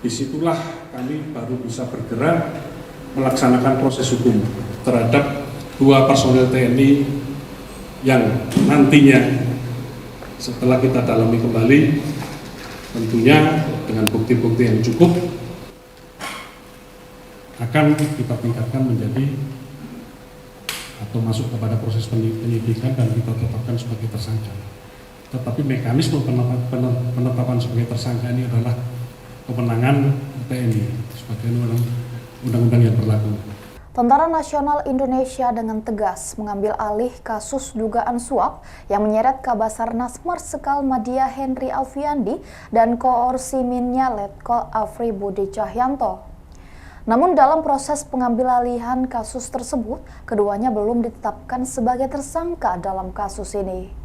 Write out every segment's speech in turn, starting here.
Disitulah kami baru bisa bergerak melaksanakan proses hukum terhadap 2 personil TNI yang nantinya setelah kita dalami kembali, tentunya dengan bukti-bukti yang cukup akan kita tingkatkan menjadi atau masuk kepada proses penyidikan dan kita tetapkan sebagai tersangka. Tetapi mekanisme penetapan sebagai tersangka ini adalah kewenangan TNI sebagai undang-undang yang berlaku. Tentara Nasional Indonesia dengan tegas mengambil alih kasus dugaan suap yang menyeret Kabasarnas Marsikal Madya Henry Alfiandi dan koorsiminnya Letkol Afri Budi Cahyanto. Namun dalam proses pengambilalihan kasus tersebut, keduanya belum ditetapkan sebagai tersangka dalam kasus ini.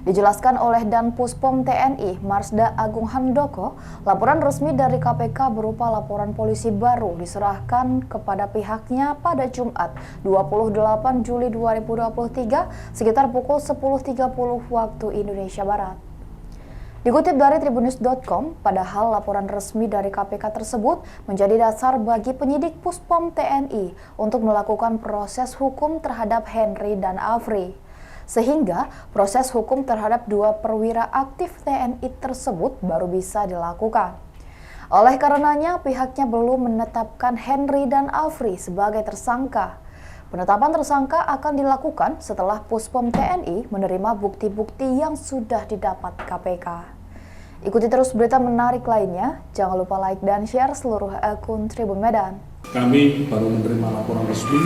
Dijelaskan oleh Danpuspom TNI Marsda Agung Handoko, laporan resmi dari KPK berupa laporan polisi baru diserahkan kepada pihaknya pada Jumat 28 Juli 2023 sekitar pukul 10.30 waktu Indonesia Barat. Dikutip dari Tribunnews.com, padahal laporan resmi dari KPK tersebut menjadi dasar bagi penyidik Puspom TNI untuk melakukan proses hukum terhadap Henry dan Afri. Sehingga proses hukum terhadap 2 perwira aktif TNI tersebut baru bisa dilakukan. Oleh karenanya, pihaknya belum menetapkan Henry dan Afri sebagai tersangka. Penetapan tersangka akan dilakukan setelah Puspom TNI menerima bukti-bukti yang sudah didapat KPK. Ikuti terus berita menarik lainnya, jangan lupa like dan share seluruh akun Tribun Medan. Kami baru menerima laporan resmi,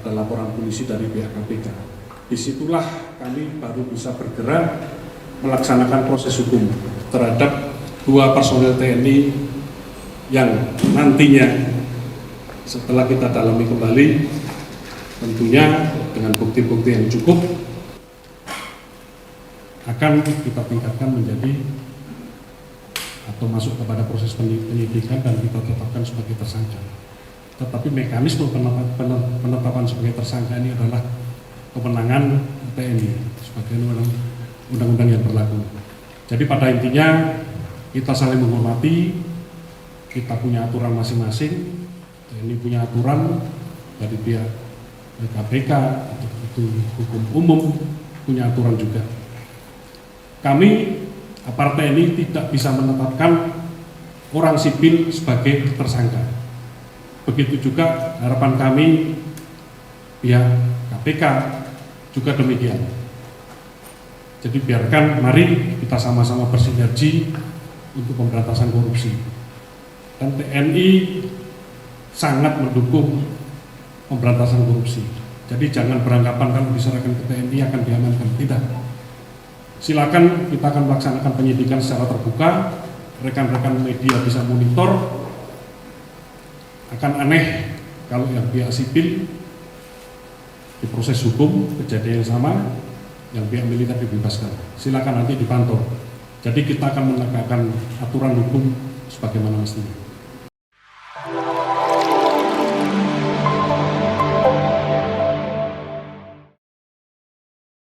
ada laporan polisi dari pihak KPK. Disitulah kami baru bisa bergerak melaksanakan proses hukum terhadap 2 personil TNI yang nantinya setelah kita dalami kembali, tentunya dengan bukti-bukti yang cukup akan kita tingkatkan menjadi atau masuk kepada proses penyidikan dan kita tetapkan sebagai tersangka. Tetapi mekanisme penetapan sebagai tersangka ini adalah kewenangan TNI sebagai undang-undang yang berlaku. Jadi pada intinya kita saling menghormati, kita punya aturan masing-masing, TNI punya aturan dari pihak KPK, itu hukum umum punya aturan juga. Kami aparat TNI tidak bisa menetapkan orang sipil sebagai tersangka. Begitu juga harapan kami pihak KPK juga demikian. Jadi biarkan, mari kita sama-sama bersinergi untuk pemberantasan korupsi. Dan TNI sangat mendukung pemberantasan korupsi. Jadi jangan beranggapan kalau diserahkan ke TNI akan diamankan. Tidak. Silakan, kita akan melaksanakan penyidikan secara terbuka. Rekan-rekan media bisa monitor. Akan aneh kalau yang pihak sipil di proses hukum kejadian yang sama, yang pihak militer dibebaskan. Silakan nanti dipantau. Jadi kita akan menegakkan aturan hukum sebagaimana mestinya.